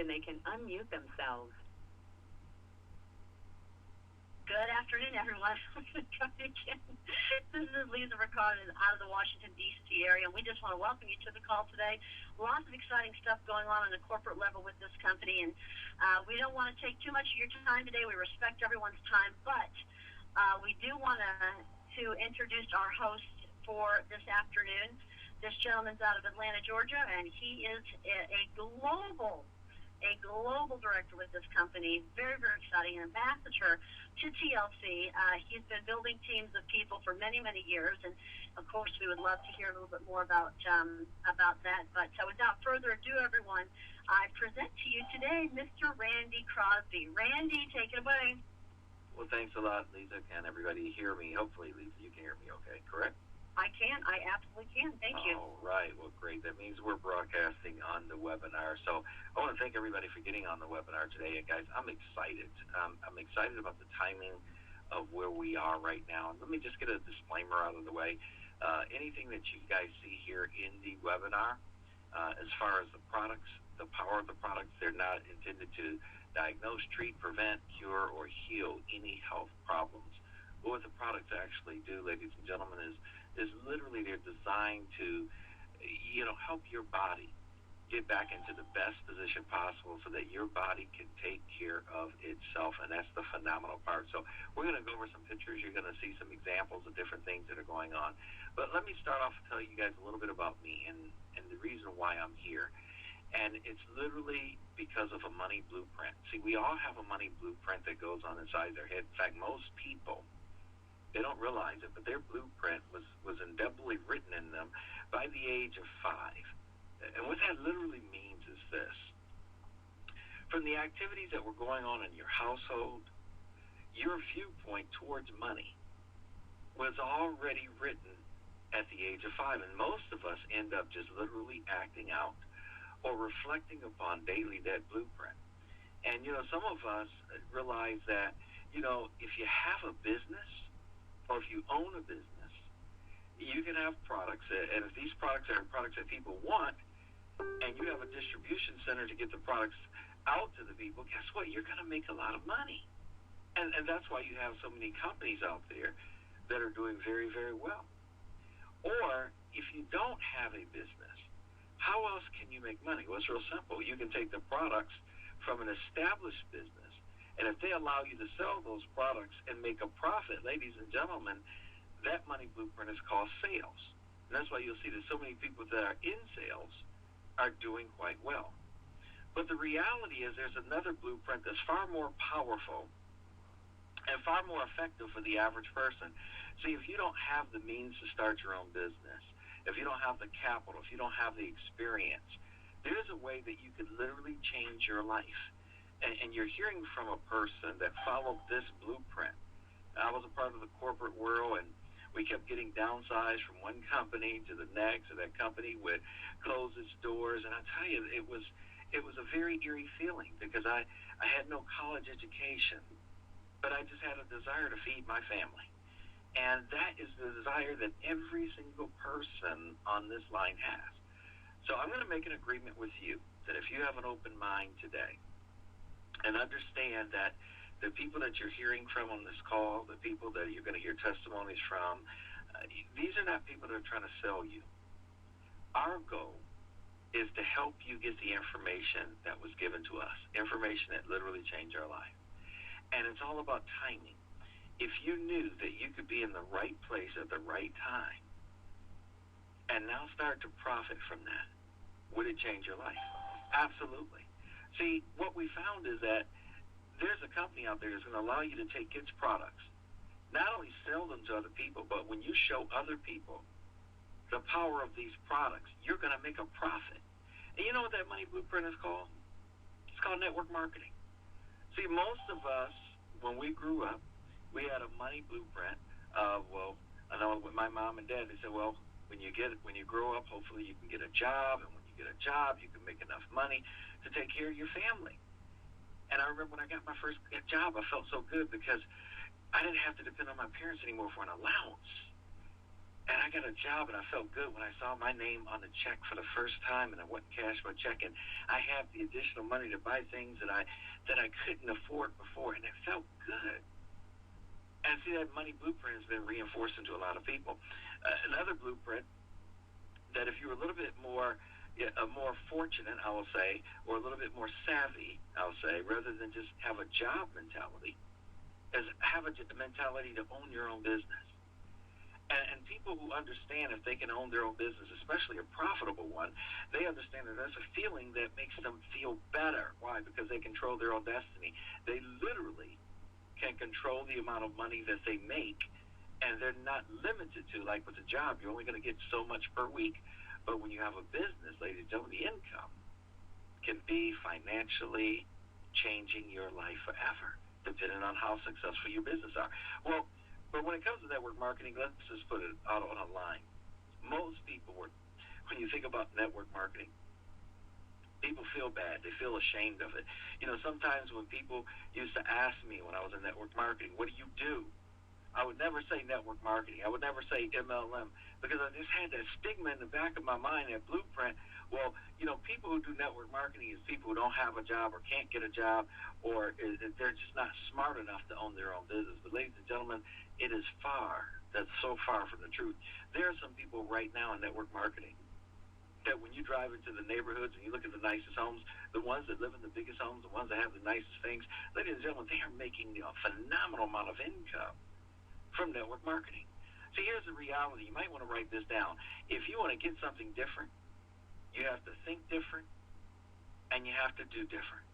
and they can unmute themselves. Good afternoon, everyone. I'm going to try again. This is Lisa Ricard out of the Washington, D.C. area, and we just want to welcome you to the call today. Lots of exciting stuff going on the corporate level with this company, and we don't want to take too much of your time today. We respect everyone's time, but we do want to introduce our host for this afternoon. This gentleman's out of Atlanta, Georgia, and he is a global director with this company. Very, very exciting. An ambassador to TLC. He's been building teams of people for many, many years, and of course we would love to hear a little bit more about that. But without further ado, everyone, I present to you today Mr. Randy Crosby. Randy, take it away. Well, thanks a lot, Lisa. Can everybody hear me? Hopefully, Lisa, you can hear me okay, correct? I can. I absolutely can. Thank you. All right. Well, great. That means we're broadcasting on the webinar. So I want to thank everybody for getting on the webinar today. And guys, I'm excited. I'm excited about the timing of where we are right now. And let me just get a disclaimer out of the way. Anything that you guys see here in the webinar, as far as the products, the power of the products, they're not intended to diagnose, treat, prevent, cure, or heal any health problems. But what the products actually do, ladies and gentlemen, is literally they're designed to, help your body get back into the best position possible so that your body can take care of itself, and that's the phenomenal part. So we're going to go over some pictures. You're going to see some examples of different things that are going on. But let me start off and tell you guys a little bit about me and the reason why I'm here. And it's literally because of a money blueprint. See, we all have a money blueprint that goes on inside their head. In fact, most people, they don't realize it, but their blueprint was indelibly written in them by the age of 5. And what that literally means is this. From the activities that were going on in your household, your viewpoint towards money was already written at the age of 5. And most of us end up just literally acting out or reflecting upon daily that blueprint. And, some of us realize that, if you have a business, or if you own a business, you can have products, and if these products are products that people want, and you have a distribution center to get the products out to the people, guess what? You're going to make a lot of money. And that's why you have so many companies out there that are doing very, very well. Or if you don't have a business, how else can you make money? Well, it's real simple. You can take the products from an established business, and if they allow you to sell those products and make a profit, ladies and gentlemen, that money blueprint is called sales. And that's why you'll see that so many people that are in sales are doing quite well. But the reality is there's another blueprint that's far more powerful and far more effective for the average person. See, if you don't have the means to start your own business, if you don't have the capital, if you don't have the experience, there's a way that you could literally change your life. And you're hearing from a person that followed this blueprint. I was a part of the corporate world, and we kept getting downsized from one company to the next, and that company would close its doors. And I tell you, it was a very eerie feeling because I had no college education, but I just had a desire to feed my family. And that is the desire that every single person on this line has. So I'm going to make an agreement with you that if you have an open mind today and understand that the people that you're hearing from on this call, the people that you're going to hear testimonies from, these are not people that are trying to sell you. Our goal is to help you get the information that was given to us, information that literally changed our life. And it's all about timing. If you knew that you could be in the right place at the right time and now start to profit from that, would it change your life? Absolutely. See, what we found is that there's a company out there that's going to allow you to take its products, not only sell them to other people, but when you show other people the power of these products, you're going to make a profit. And you know what that money blueprint is called? It's called network marketing. See, most of us, when we grew up, we had a money blueprint of, I know with my mom and dad, they said, when you grow up, hopefully you can get a job, and when you get a job, you can make enough money to take care of your family. And I remember when I got my first job, I felt so good because I didn't have to depend on my parents anymore for an allowance. And I got a job, and I felt good when I saw my name on the check for the first time, and I went and cashed my check, and I have the additional money to buy things that I couldn't afford before, and it felt good. And see, that money blueprint has been reinforced into a lot of people. Another blueprint that if you're a little bit more fortunate, I will say, or a little bit more savvy, I'll say, rather than just have a job mentality, is have a mentality to own your own business. And people who understand if they can own their own business, especially a profitable one, they understand that that's a feeling that makes them feel better. Why? Because they control their own destiny. They literally can control the amount of money that they make, and they're not limited to, like with a job, you're only going to get so much per week. But when you have a business, ladies and gentlemen, the income can be financially changing your life forever, depending on how successful your business are. Well, but when it comes to network marketing, let's just put it out on a line. Most people, when you think about network marketing, people feel bad. They feel ashamed of it. You know, sometimes when people used to ask me when I was in network marketing, what do you do? I would never say network marketing. I would never say MLM because I just had that stigma in the back of my mind, that blueprint. Well, you know, people who do network marketing is people who don't have a job or can't get a job, or they're just not smart enough to own their own business. But ladies and gentlemen, it is that's so far from the truth. There are some people right now in network marketing that when you drive into the neighborhoods and you look at the nicest homes, the ones that live in the biggest homes, the ones that have the nicest things, ladies and gentlemen, they are making a phenomenal amount of income from network marketing. So here's the reality. You might want to write this down. If you want to get something different, you have to think different, and you have to do different.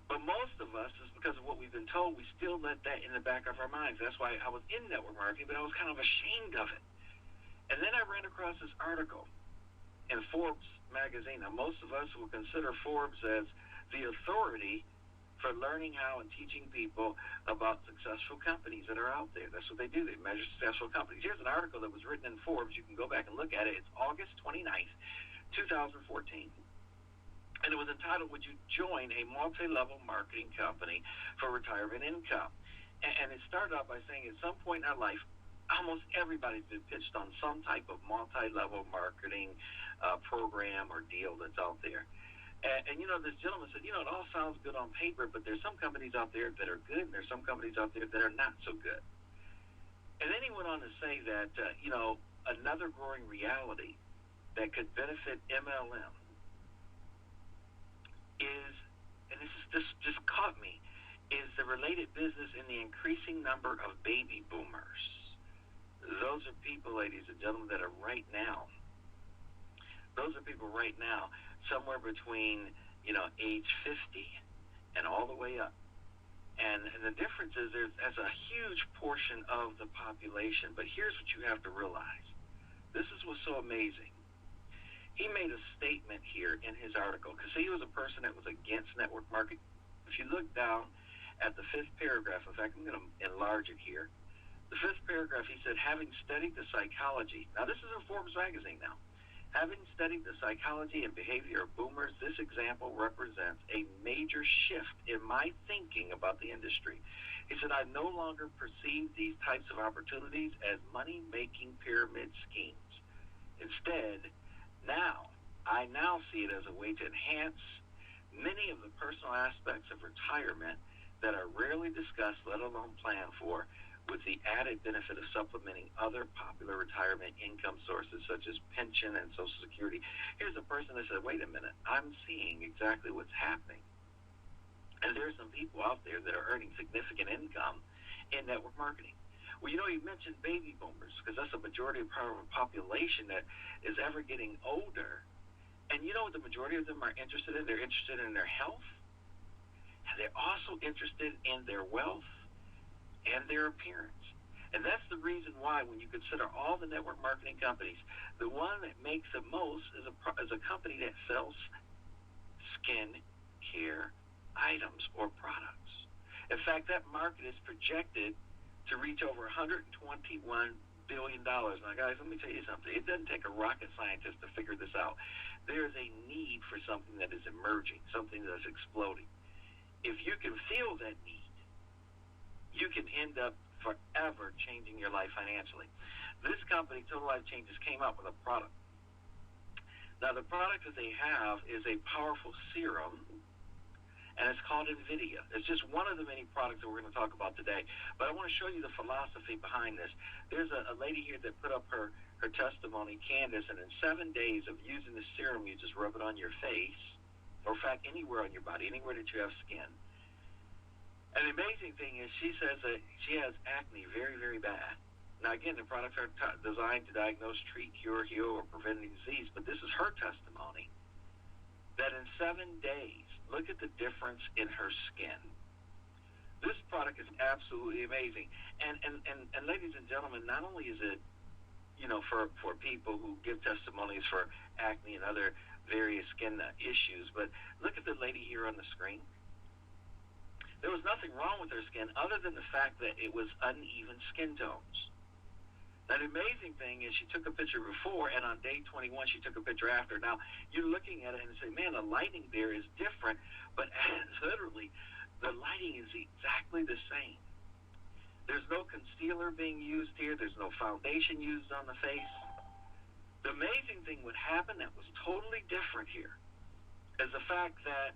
But most of us, is because of what we've been told, we still let that in the back of our minds. That's why I was in network marketing, but I was kind of ashamed of it. And then I ran across this article in Forbes magazine. Now, most of us will consider Forbes as the authority for learning how and teaching people about successful companies that are out there. That's what they do. They measure successful companies. Here's an article that was written in Forbes. You can go back and look at it. It's August 29th, 2014. And it was entitled, Would You Join a Multi-Level Marketing Company for Retirement Income? And it started out by saying at some point in our life, almost everybody's been pitched on some type of multi-level marketing program or deal that's out there. And, you know, this gentleman said, you know, it all sounds good on paper, but there's some companies out there that are good, and there's some companies out there that are not so good. And then he went on to say that, you know, another growing reality that could benefit MLM is, and this just caught me, is the related business in the increasing number of baby boomers. Those are people, ladies and gentlemen, that are right now. Those are people right now, somewhere between, you know, age 50 and all the way up. And the difference is there's a huge portion of the population. But here's what you have to realize. This is what's so amazing. He made a statement here in his article, because he was a person that was against network marketing. If you look down at the fifth paragraph, in fact, I'm going to enlarge it here. The fifth paragraph, he said, having studied the psychology. Now, this is in Forbes magazine now. Having studied the psychology and behavior of boomers, this example represents a major shift in my thinking about the industry. He said, I no longer perceive these types of opportunities as money-making pyramid schemes. Instead, I now see it as a way to enhance many of the personal aspects of retirement that are rarely discussed, let alone planned for, with the added benefit of supplementing other popular retirement income sources such as pension and Social Security. Here's a person that said, wait a minute, I'm seeing exactly what's happening. And there's some people out there that are earning significant income in network marketing. Well, you know, you mentioned baby boomers, because that's a majority of our population that is ever getting older. And you know what the majority of them are interested in? They're interested in their health, and they're also interested in their wealth and their appearance. And that's the reason why when you consider all the network marketing companies, the one that makes the most is a company that sells skin care items or products. In fact, that market is projected to reach over $121 billion. Now, guys, let me tell you something. It doesn't take a rocket scientist to figure this out. There is a need for something that is emerging, something that's exploding. If you can feel that need, you can end up forever changing your life financially. This company, Total Life Changes, came up with a product. Now, the product that they have is a powerful serum, and it's called Envidia. It's just one of the many products that we're going to talk about today. But I want to show you the philosophy behind this. There's a lady here that put up her testimony, Candace, and in 7 days of using the serum, you just rub it on your face, or in fact, anywhere on your body, anywhere that you have skin. And the amazing thing is she says that she has acne very, very bad. Now, again, the products are designed to diagnose, treat, cure, heal, or prevent any disease, but this is her testimony that in 7 days, look at the difference in her skin. This product is absolutely amazing. And ladies and gentlemen, not only is it, for people who give testimonies for acne and other various skin issues, but look at the lady here on the screen. There was nothing wrong with her skin other than the fact that it was uneven skin tones. Now, the amazing thing is she took a picture before, and on day 21, she took a picture after. Now, you're looking at it and say, man, the lighting there is different, but literally, the lighting is exactly the same. There's no concealer being used here. There's no foundation used on the face. The amazing thing would happen that was totally different here is the fact that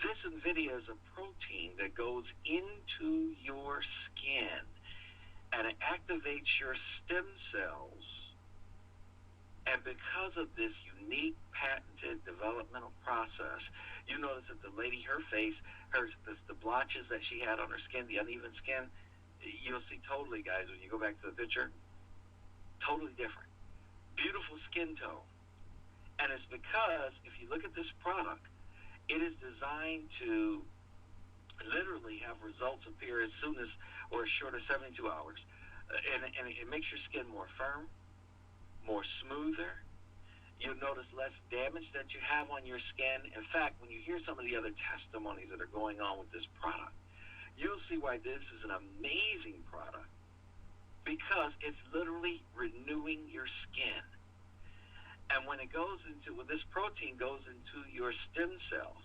this Envidia is a protein that goes into your skin and it activates your stem cells. And because of this unique patented developmental process, you notice that the lady, her face, the blotches that she had on her skin, the uneven skin, you'll see totally, guys, when you go back to the picture, totally different. Beautiful skin tone. And it's because, if you look at this product, it is designed to literally have results appear as soon as, or as short as 72 hours. And it makes your skin more firm, more smoother. You'll notice less damage that you have on your skin. In fact, when you hear some of the other testimonies that are going on with this product, you'll see why this is an amazing product, because it's literally renewing your skin. And when this protein goes into your stem cells,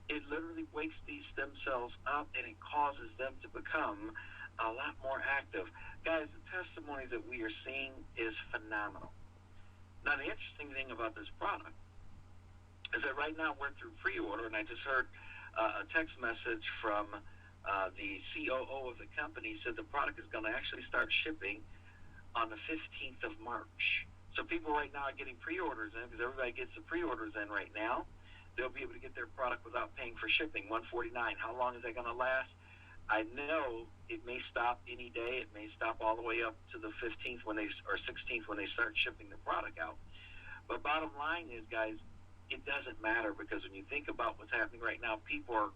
it literally wakes these stem cells up and it causes them to become a lot more active. Guys, the testimony that we are seeing is phenomenal. Now, the interesting thing about this product is that right now we're through pre-order, and I just heard a text message from the COO of the company said the product is going to actually start shipping on the 15th of March. So people right now are getting pre-orders in, because everybody gets the pre-orders in right now. They'll be able to get their product without paying for shipping, $149. How long is that going to last? I know it may stop any day. It may stop all the way up to the 15th or 16th when they start shipping the product out. But bottom line is, guys, it doesn't matter, because when you think about what's happening right now, people are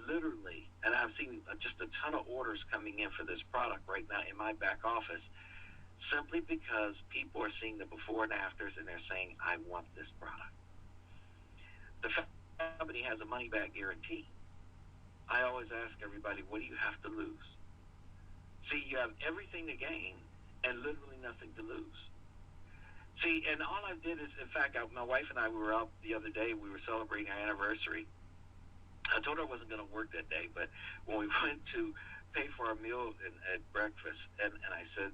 literally, and I've seen just a ton of orders coming in for this product right now in my back office, simply because people are seeing the before and afters and they're saying, I want this product. The company has a money-back guarantee. I always ask everybody, what do you have to lose? See, you have everything to gain and literally nothing to lose. See, and all I did is, in fact, my wife and I, we were out the other day. We were celebrating our anniversary. I told her I wasn't going to work that day, but when we went to pay for our meal at breakfast, and I said,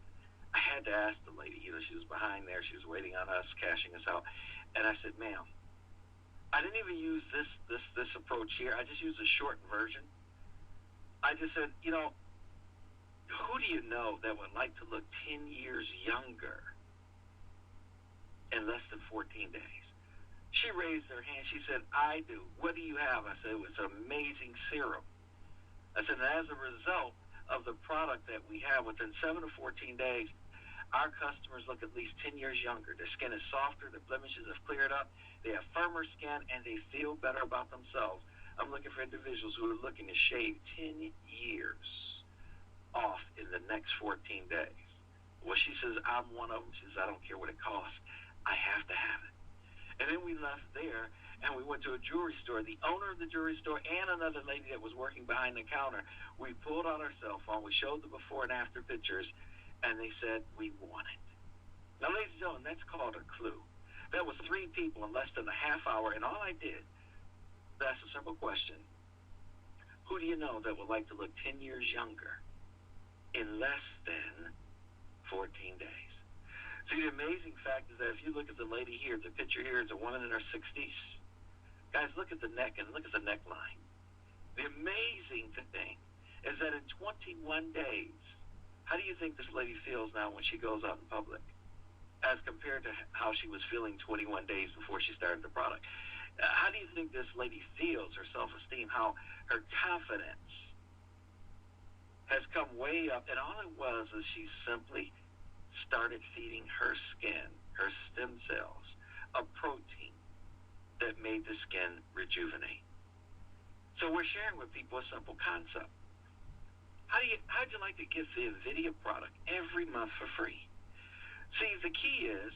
I had to ask the lady, she was behind there. She was waiting on us, cashing us out. And I said, ma'am, I didn't even use this approach here. I just used a shortened version. I just said, who do you know that would like to look 10 years younger in less than 14 days? She raised her hand. She said, I do. What do you have? I said, it's an amazing serum. I said, and as a result of the product that we have, within 7 to 14 days, our customers look at least 10 years younger. Their skin is softer. Their blemishes have cleared up. They have firmer skin, and they feel better about themselves. I'm looking for individuals who are looking to shave 10 years off in the next 14 days. Well, she says, I'm one of them. She says, I don't care what it costs. I have to have it. And then we left there, and we went to a jewelry store. The owner of the jewelry store and another lady that was working behind the counter, we pulled out our cell phone. We showed the before and after pictures, and they said, we want it. Now, ladies and gentlemen, that's called a clue. That was 3 people in less than a half hour, and all I did was ask a simple question. Who do you know that would like to look 10 years younger in less than 14 days. See, the amazing fact is that if you look at the lady here, the picture here is a woman in her 60s. Guys, look at the neck and look at the neckline. The amazing thing is that in 21 days, how do you think this lady feels now when she goes out in public as compared to how she was feeling 21 days before she started the product? How do you think this lady feels, her self-esteem, how her confidence has come way up? And all it was is she simply started feeding her skin, her stem cells, a protein that made the skin rejuvenate. So we're sharing with people a simple concept. How'd you like to get the Envidia product every month for free? See, the key is,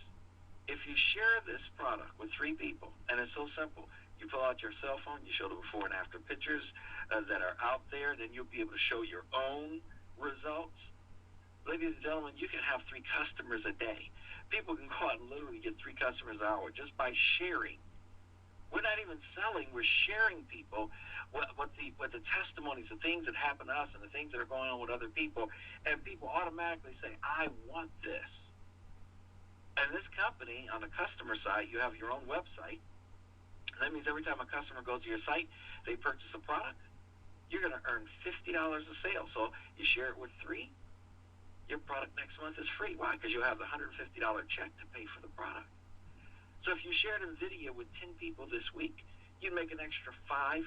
if you share this product with 3 people, and it's so simple, you pull out your cell phone, you show the before and after pictures that are out there, then you'll be able to show your own results. Ladies and gentlemen, you can have 3 customers a day. People can go out and literally get 3 customers an hour just by sharing. We're not even selling, we're sharing people what the testimonies, the things that happen to us and the things that are going on with other people, and people automatically say, I want this. And this company, on the customer side, you have your own website. That means every time a customer goes to your site, they purchase a product, you're going to earn $50 a sale. So you share it with 3, your product next month is free. Why? Because you have the $150 check to pay for the product. So if you shared Envidia with 10 people this week, you'd make an extra $500.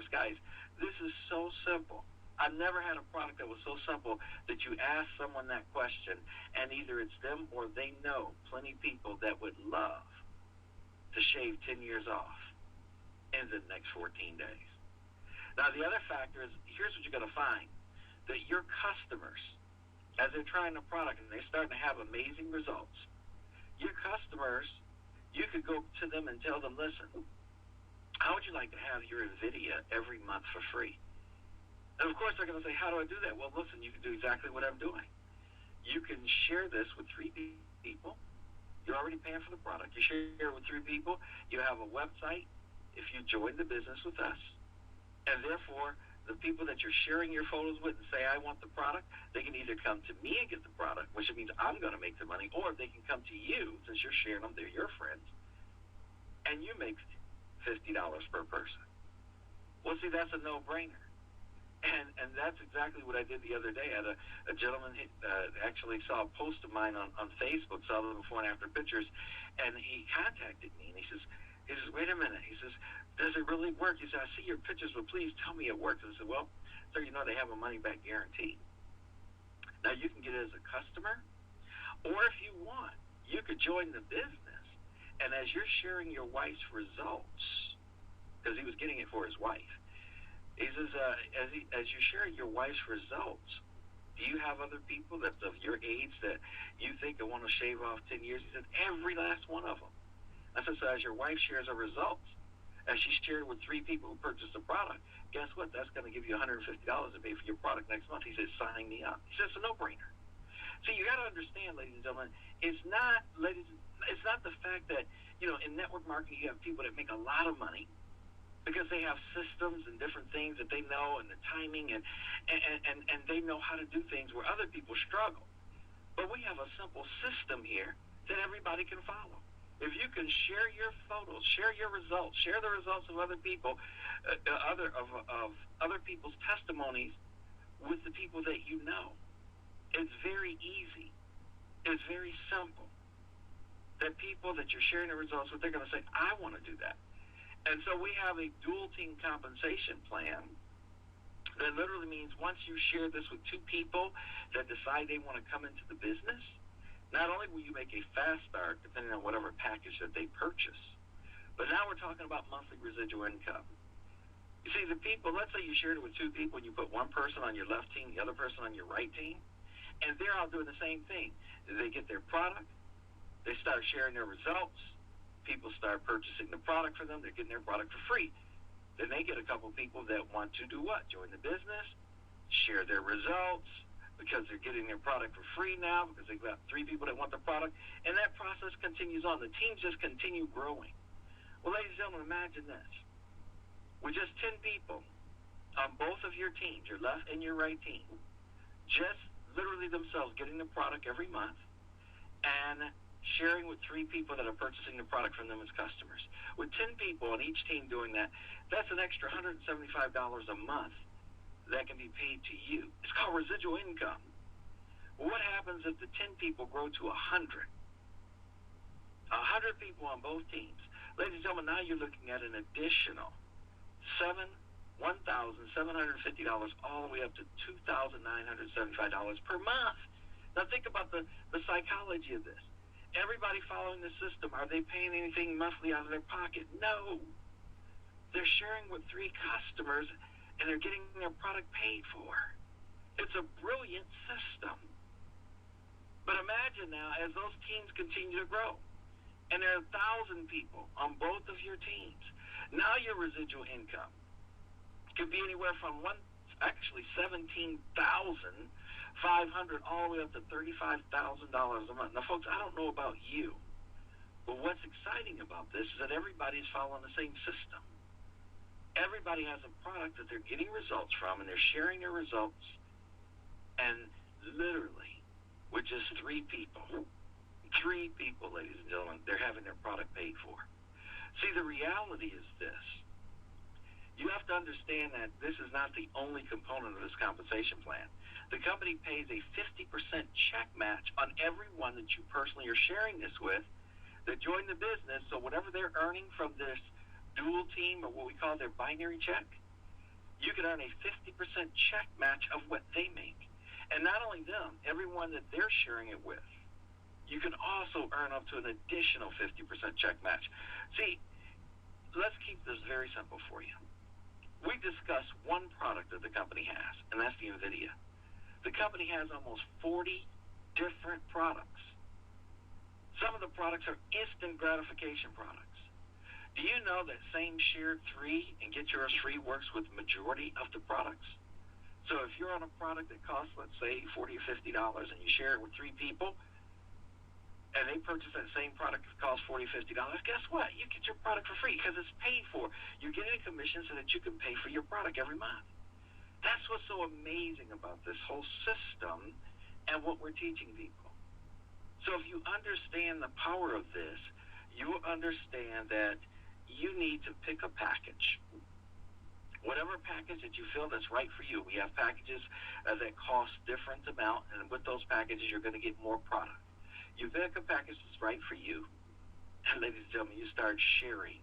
Guys, this is so simple. I've never had a product that was so simple that you ask someone that question, and either it's them or they know plenty of people that would love to shave 10 years off in the next 14 days. Now, the other factor is, here's what you're going to find, that your customers, as they're trying the product and they're starting to have amazing results, your customers, you could go to them and tell them, listen, how would you like to have your Envidia every month for free? And of course, they're going to say, how do I do that? Well, listen, you can do exactly what I'm doing. You can share this with 3 people. You're already paying for the product. You share it with 3 people. You have a website if you join the business with us. And therefore, the people that you're sharing your photos with and say, I want the product, they can either come to me and get the product, which means I'm going to make the money, or they can come to you, since you're sharing them, they're your friends, and you make $50 per person. Well, see, that's a no-brainer. And that's exactly what I did the other day. I had a gentleman actually saw a post of mine on Facebook, saw the before and after pictures, and he contacted me, and he says, wait a minute. He says, does it really work? He said, I see your pictures, but please tell me it works. I said, well, sir, you know they have a money-back guarantee. Now, you can get it as a customer, or if you want, you could join the business, and as you're sharing your wife's results, because he was getting it for his wife, he says, as you share your wife's results, do you have other people that's of your age that you think that want to shave off 10 years? He said, every last one of them. I said, so as your wife shares her results, as she shared with 3 people who purchased the product, guess what? That's going to give you $150 to pay for your product next month. He said, sign me up. He said, it's a no-brainer. So you got to understand, ladies and gentlemen, it's not the fact that, in network marketing you have people that make a lot of money because they have systems and different things that they know and the timing and they know how to do things where other people struggle. But we have a simple system here that everybody can follow. If you can share your photos, share your results, share the results of other people, other people's testimonies with the people that you know, it's very easy. It's very simple. That people that you're sharing the results with, they're going to say, I want to do that. And so we have a dual team compensation plan that literally means once you share this with 2 people that decide they want to come into the business, not only will you make a fast start, depending on whatever package that they purchase, but now we're talking about monthly residual income. You see, the people, let's say you shared it with 2 people and you put one person on your left team, the other person on your right team, and they're all doing the same thing. They get their product, they start sharing their results, people start purchasing the product for them, they're getting their product for free. Then they get a couple people that want to do what? Join the business, share their results, because they're getting their product for free now, because they've got 3 people that want the product, and that process continues on. The teams just continue growing. Well, ladies and gentlemen, imagine this. With just 10 people on both of your teams, your left and your right team, just literally themselves getting the product every month and sharing with 3 people that are purchasing the product from them as customers. With 10 people on each team doing that, that's an extra $175 a month that can be paid to you. It's called residual income. Well, what happens if the 10 people grow to 100? 100 people on both teams. Ladies and gentlemen, now you're looking at an additional $1,750 all the way up to $2,975 per month. Now think about the psychology of this. Everybody following the system, are they paying anything monthly out of their pocket? No. They're sharing with 3 customers, and they're getting their product paid for. It's a brilliant system. But imagine now, as those teams continue to grow, and there are 1,000 people on both of your teams, now your residual income could be anywhere from $17,500 all the way up to $35,000 a month. Now, folks, I don't know about you, but what's exciting about this is that everybody's following the same system. Everybody has a product that they're getting results from, and they're sharing their results. And literally, with just 3 people, ladies and gentlemen, they're having their product paid for. See, the reality is this. You have to understand that this is not the only component of this compensation plan. The company pays a 50% check match on everyone that you personally are sharing this with that join the business. So whatever they're earning from this dual team, or what we call their binary check, you can earn a 50% check match of what they make. And not only them, everyone that they're sharing it with, you can also earn up to an additional 50% check match. See, let's keep this very simple for you. We discussed one product that the company has, and that's the Envidia. The company has almost 40 different products. Some of the products are instant gratification products. Do you know that same shared 3 and get yours free works with majority of the products? So if you're on a product that costs, let's say, $40 or $50, and you share it with 3 people, and they purchase that same product that costs $40, $50, guess what? You get your product for free because it's paid for. You're getting a commission so that you can pay for your product every month. That's what's so amazing about this whole system and what we're teaching people. So if you understand the power of this, you will understand that you need to pick a package. Whatever package that you feel that's right for you. We have packages that cost different amount, and with those packages, you're going to get more product. You pick a package that's right for you, and ladies and gentlemen, you start sharing.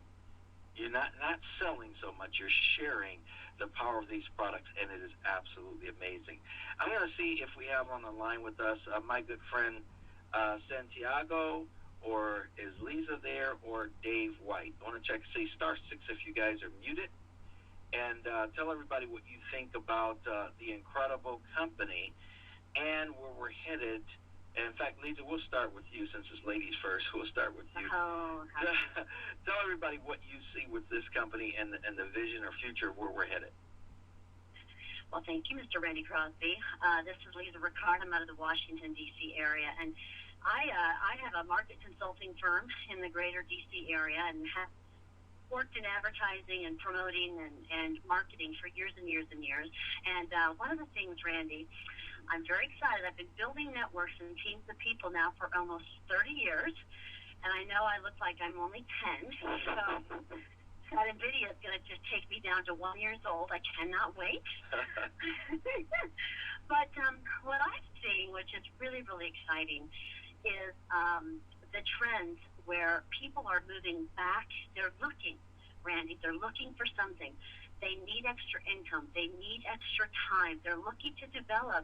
You're not selling so much. You're sharing the power of these products, and it is absolutely amazing. I'm going to see if we have on the line with us my good friend Santiago, or is Lisa there, or Dave White. I want to check, see *6 if you guys are muted, and tell everybody what you think about the incredible company and where we're headed. And in fact, Lisa, we'll start with you since it's ladies first. We'll start with you. Oh, tell everybody what you see with this company and the vision or future of where we're headed. Well, thank you, Mr. Randy Crosby. This is Lisa Ricard. I'm out of the Washington, D.C. area, and I have a market consulting firm in the greater D.C. area and have worked in advertising and promoting and marketing for years and years and years. And one of the things, Randy, I'm very excited. I've been building networks and teams of people now for almost 30 years, and I know I look like I'm only 10, so that Envidia is going to just take me down to 1 year old. I cannot wait. But what I'm seeing, which is really, really exciting, is the trends where people are moving back. They're looking, Randy, they're looking for something. They need extra income. They need extra time. They're looking to develop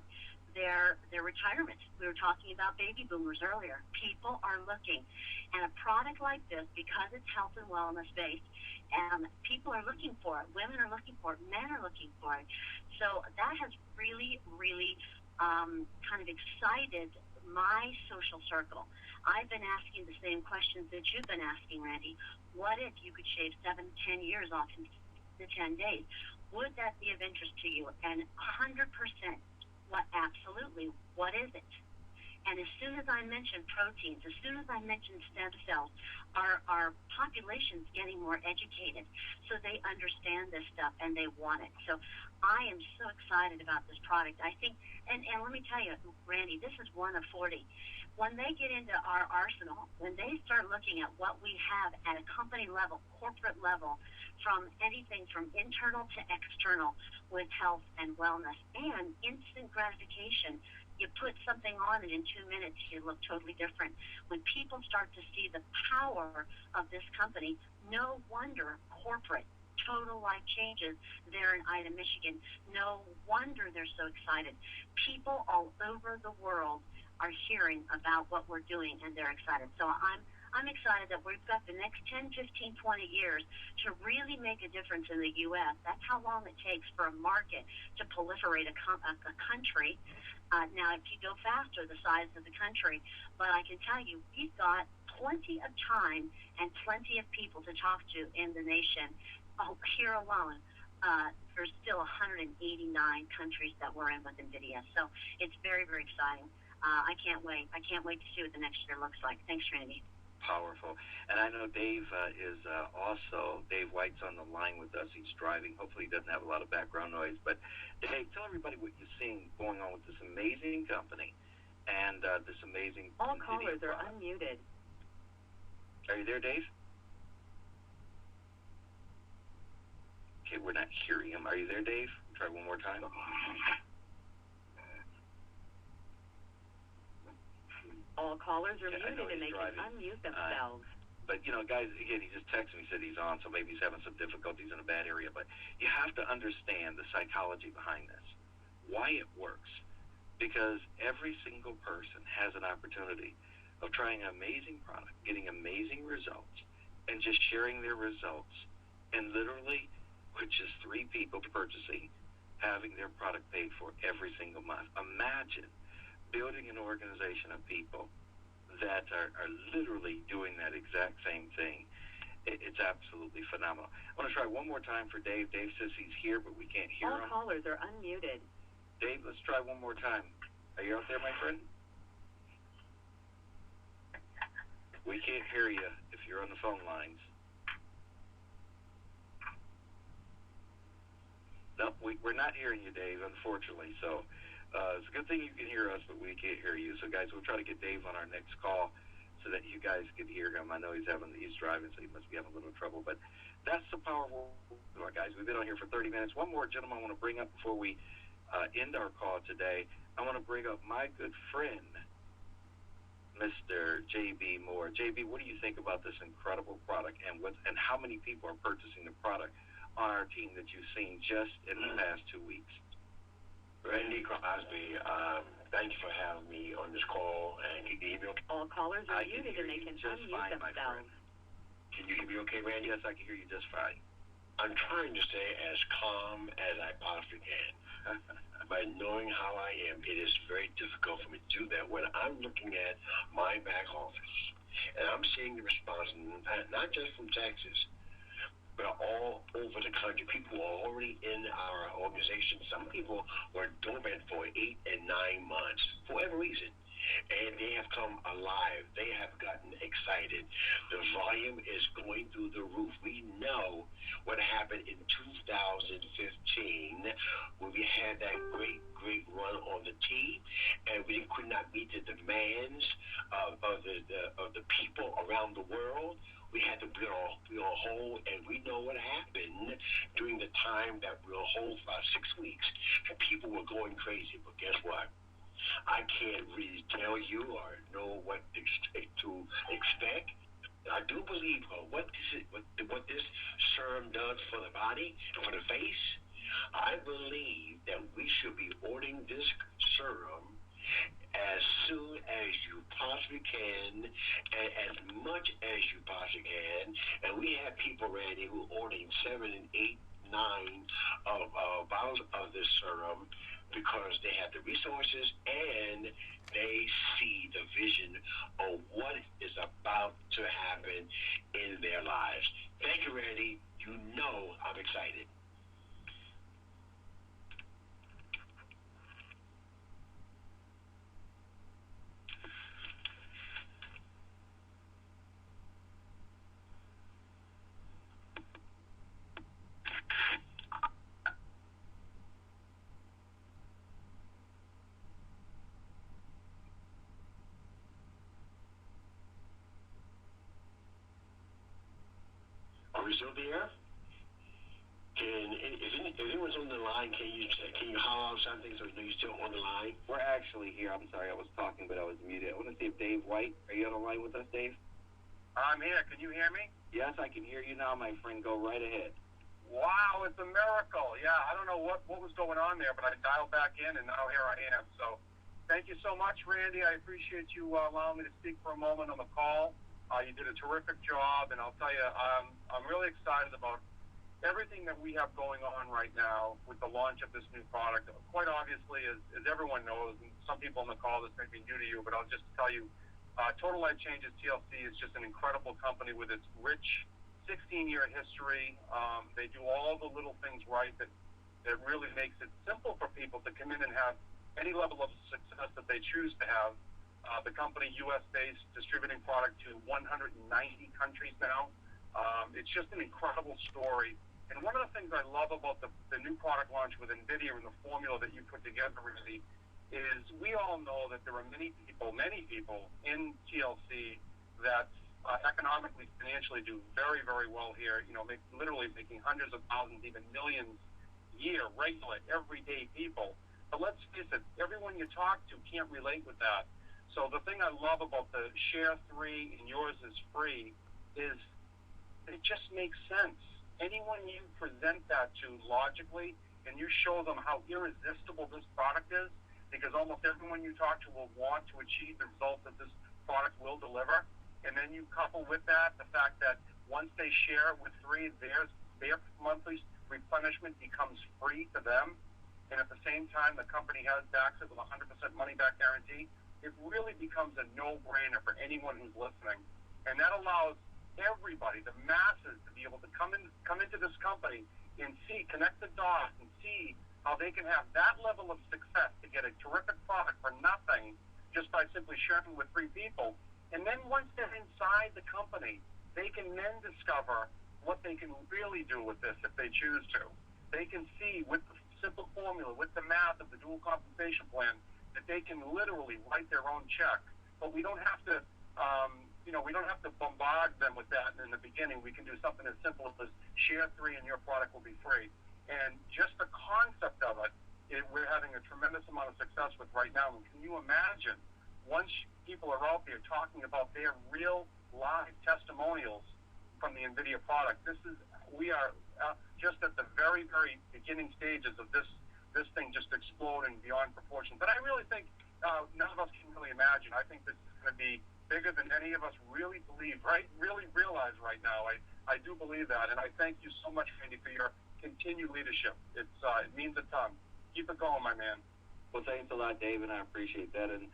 their retirement. We were talking about baby boomers earlier. People are looking. And a product like this, because it's health and wellness based, and people are looking for it. Women are looking for it. Men are looking for it. So that has really, really kind of excited my social circle. I've been asking the same questions that you've been asking, Randy. What if you could shave 7 to 10 years off in the 10 days? Would that be of interest to you? And 100%, what? Absolutely. What is it? And as soon as I mention proteins, as soon as I mention stem cells, our population's getting more educated, so they understand this stuff and they want it. So I am so excited about this product. I think, and let me tell you, Randy, this is one of 40. When they get into our arsenal, when they start looking at what we have at a company level, corporate level, from anything from internal to external with health and wellness and instant gratification, you put something on it in 2 minutes, you look totally different. When people start to see the power of this company, no wonder corporate total life changes there in Ida, Michigan. No wonder they're so excited. People all over the world are hearing about what we're doing, and they're excited. So I'm excited that we've got the next 10, 15, 20 years to really make a difference in the U.S. That's how long it takes for a market to proliferate a country. Now, if you go faster, the size of the country. But I can tell you, we've got plenty of time and plenty of people to talk to in the nation. Here alone, there's still 189 countries that we're in with Envidia. So it's very, very exciting. I can't wait. I can't wait to see what the next year looks like. Thanks, Randy. Powerful. And I know Dave is also, Dave White's on the line with us. He's driving. Hopefully he doesn't have a lot of background noise. But Dave, tell everybody what you're seeing going on with this amazing company and this amazing All callers are product. unmuted. Are you there, Dave? Okay, we're not hearing him. Are you there, Dave? Try one more time. All callers are Yeah, I know muted and he's they driving. can unmute themselves. But, you know, guys, again, he just texted me, said he's on, so maybe he's having some difficulties in a bad area. But you have to understand the psychology behind this, why it works. Because every single person has an opportunity of trying an amazing product, getting amazing results, and just sharing their results. And literally, with just 3 people purchasing, having their product paid for every single month. Imagine building an organization of people that are literally doing that exact same thing. It's absolutely phenomenal. I want to try one more time for Dave. Dave says he's here, but we can't hear All him. callers are unmuted. Dave, let's try one more time. Are you out there, my friend? We can't hear you if you're on the phone lines. Nope, we're not hearing you, Dave, unfortunately. So it's a good thing you can hear us, but we can't hear you. So, guys, we'll try to get Dave on our next call so that you guys can hear him. I know he's driving, so he must be having a little trouble. But that's the powerful, guys. We've been on here for 30 minutes. One more gentleman I want to bring up before we end our call today. I want to bring up my good friend, Mr. J.B. Moore. J.B., what do you think about this incredible product and how many people are purchasing the product on our team that you've seen just in the past 2 weeks? Randy Crosby, thank you for having me on this call. And can you hear me okay? All callers are I can muted hear and they you can just unmute fine, my themselves. friend. Can you hear me okay, Randy? Yes, I can hear you just fine. I'm trying to stay as calm as I possibly can. By knowing how I am, it is very difficult for me to do that when I'm looking at my back office and I'm seeing the response, not just from Texas, but all over the country. People are already in our organization. Some people were dormant for 8 and 9 months for whatever reason. And they have come alive. They have gotten excited. The volume is going through the roof. We know what happened in 2015 when we had that great run on the T, and we could not meet the demands of the people around the world. We had to build a hole, and we know what happened during the time that we were whole for about 6 weeks. And people were going crazy, but guess what? I can't really tell you or know what to expect. I do believe what this serum does for the body and for the face. I believe that we should be ordering this serum as soon as you possibly can, and as much as you possibly can. And we have people, Randy, who are ordering 7 and 8, 9 bottles of this serum because they have the resources and they see the vision of what is about to happen in their lives. Thank you, Randy. You know I'm excited. still there? If anyone's on the line, can you holler out something so we know you're still on the line? We're actually here. I'm sorry, I was talking, but I was muted. I want to see if Dave White, are you on the line with us, Dave? I'm here. Can you hear me? Yes, I can hear you now, my friend. Go right ahead. Wow, it's a miracle. Yeah, I don't know what was going on there, but I dialed back in, and now here I am. So thank you so much, Randy. I appreciate you allowing me to speak for a moment on the call. You did a terrific job, and I'll tell you, I'm really excited about everything that we have going on right now with the launch of this new product. Quite obviously, as everyone knows, and some people on the call, this may be new to you, but I'll just tell you, Total Life Changes TLC is just an incredible company with its rich 16-year history. They do all the little things right that really makes it simple for people to come in and have any level of success that they choose to have. The company, U.S.-based, distributing product to 190 countries now. It's just an incredible story. And one of the things I love about the new product launch with Envidia and the formula that you put together, really, is we all know that there are many people in TLC that economically, financially do very, very well here, literally making hundreds of thousands, even millions a year, regular, everyday people. But let's face it, everyone you talk to can't relate with that. So the thing I love about the Share 3 and yours is free is it just makes sense. Anyone you present that to logically and you show them how irresistible this product is, because almost everyone you talk to will want to achieve the results that this product will deliver. And then you couple with that the fact that once they share it with free, their monthly replenishment becomes free to them. And at the same time, the company backs it with 100% money-back guarantee. It really becomes a no-brainer for anyone who's listening. And that allows everybody, the masses, to be able to come into this company and connect the dots and see how they can have that level of success to get a terrific product for nothing just by simply sharing with free people. And then once they're inside the company, they can then discover what they can really do with this if they choose to. They can see with the simple formula, with the math of the dual compensation plan, that they can literally write their own check. But we don't have to, we don't have to bombard them with that in the beginning. We can do something as simple as Share 3 and your product will be free. And just the concept of it, we're having a tremendous amount of success with right now. And can you imagine, once people are out there talking about their real live testimonials from the Envidia product, we are just at the very, very beginning stages of this thing just exploding beyond proportion. But I really think none of us can really imagine. I think this is going to be bigger than any of us really believe, right? Really realize right now. I do believe that, and I thank you so much, Randy, for your continued leadership. It means a ton. Keep it going, my man. Well, thanks a lot, Dave, and I appreciate that. And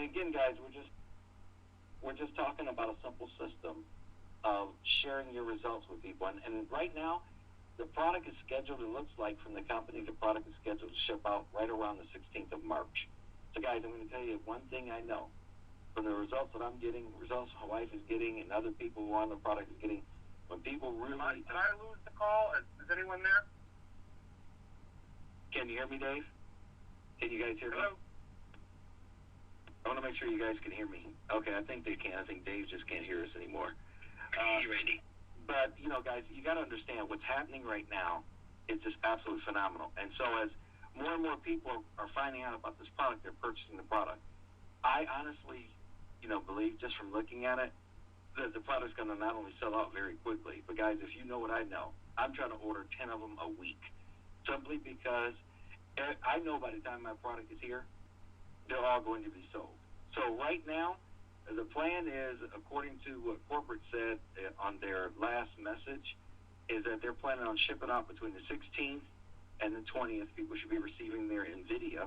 again, guys, we're just talking about a simple system of sharing your results with people. And right now, the product is scheduled, it looks like from the company, the product is scheduled to ship out right around the 16th of March. So, guys, I'm going to tell you one thing I know. From the results that I'm getting, results my wife is getting, and other people who are on the product is getting, when people really... Did I lose the call? Is anyone there? Can you hear me, Dave? Can you guys hear Hello? me? I want to make sure you guys can hear me. Okay, I think they can. I think Dave just can't hear us anymore. Randy. But, guys, you got to understand what's happening right now is just absolutely phenomenal. And so as more and more people are finding out about this product, they're purchasing the product. I honestly, believe just from looking at it, that the product's going to not only sell out very quickly, but guys, if you know what I know, I'm trying to order 10 of them a week, simply because I know by the time my product is here, they're all going to be sold. So right now, the plan is, according to what corporate said on their last message, is that they're planning on shipping out between the 16th and the 20th. People should be receiving their Envidia.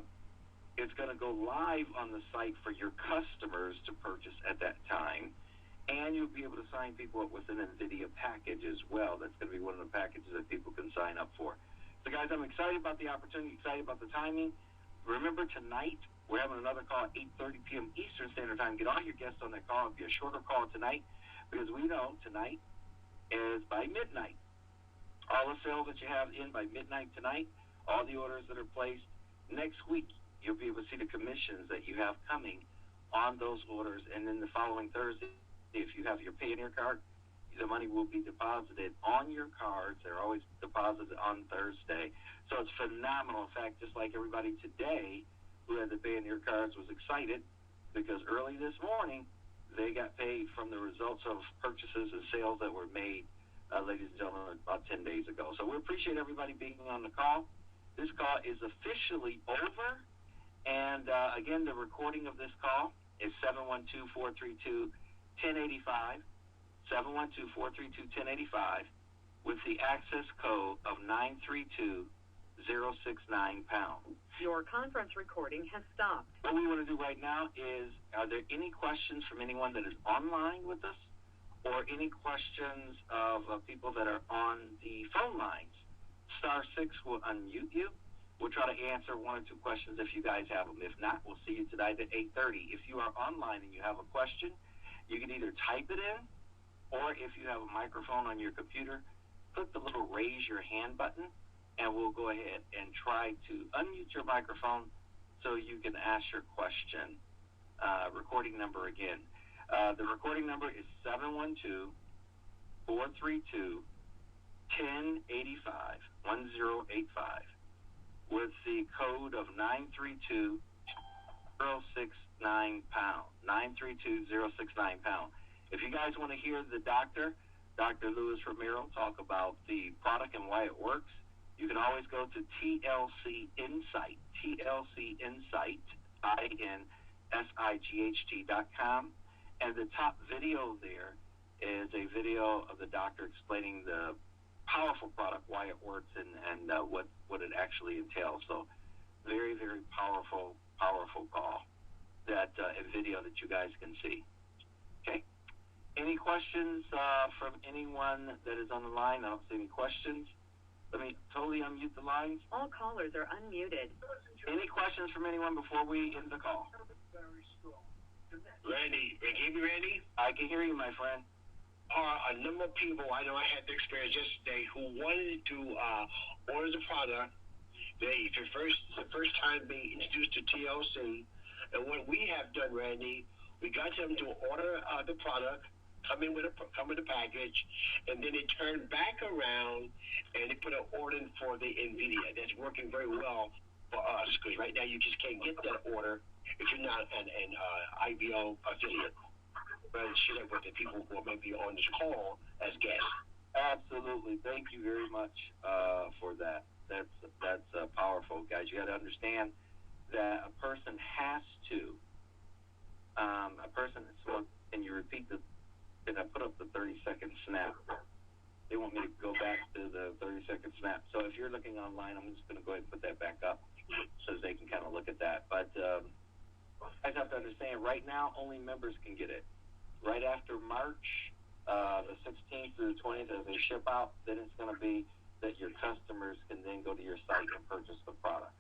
It's going to go live on the site for your customers to purchase at that time. And you'll be able to sign people up with an Envidia package as well. That's going to be one of the packages that people can sign up for. So, guys, I'm excited about the opportunity, excited about the timing. Remember, tonight, we're having another call at 8:30 p.m. Eastern Standard Time. Get all your guests on that call. It'll be a shorter call tonight because we know tonight is by midnight. All the sales that you have in by midnight tonight, all the orders that are placed next week, you'll be able to see the commissions that you have coming on those orders. And then the following Thursday, if you have your Payoneer card, the money will be deposited on your cards. They're always deposited on Thursday. So it's phenomenal. In fact, just like everybody today who had to pay in your cards was excited because early this morning they got paid from the results of purchases and sales that were made, ladies and gentlemen, about 10 days ago. So we appreciate everybody being on the call. This call is officially over. And, again, the recording of this call is 712-432-1085. 712-432-1085 with the access code of 932-069#. Your conference recording has stopped. What we want to do right now is, are there any questions from anyone that is online with us or any questions of people that are on the phone lines? *6 will unmute you. We'll try to answer one or two questions if you guys have them. If not, we'll see you tonight at 8:30. If you are online and you have a question, you can either type it in, or if you have a microphone on your computer, click the little raise your hand button, and we'll go ahead and try to unmute your microphone so you can ask your question. Recording number again. The recording number is 712-432-1085, 1085, with the code of 932-069#, 932-069#. If you guys want to hear the Dr. Louis Ramiro, talk about the product and why it works, you can always go to TLC Insight, TLC Insight, INSIGHT.com, and the top video there is a video of the doctor explaining the powerful product, why it works, and what it actually entails. So very, very powerful call, that video that you guys can see. Okay. Any questions from anyone that is on the line? I don't see any questions. Let me totally unmute the lines. All callers are unmuted. Any questions from anyone before we end the call? Randy, can you hear me, Randy? I can hear you, my friend. A number of people, I know I had the experience yesterday, who wanted to order the product. It's the first time being introduced to TLC. And what we have done, Randy, we got them to order the product, come with a package, and then they turned back around and they put an order in for the Envidia. That's working very well for us, because right now you just can't get that order if you're not an IBO affiliate. But share that with the people who may be on this call as guests. Absolutely. Thank you very much for that. That's powerful, guys. You got to understand that a person has to, and you repeat the, and I put up the 30-second snap. They want me to go back to the 30-second snap. So if you're looking online, I'm just going to go ahead and put that back up so they can kind of look at that. But you guys have to understand, right now, only members can get it. Right after March, the 16th through the 20th, as they ship out, then it's going to be that your customers can then go to your site and purchase the product.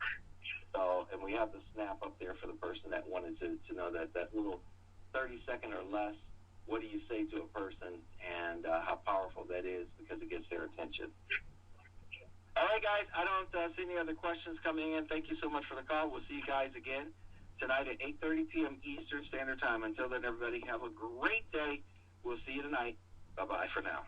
So, and we have the snap up there for the person that wanted to know that little 30-second or less, what do you say to a person, and how powerful that is, because it gets their attention. All right, guys, I don't see any other questions coming in. Thank you so much for the call. We'll see you guys again tonight at 8:30 p.m. Eastern Standard Time. Until then, everybody, have a great day. We'll see you tonight. Bye-bye for now.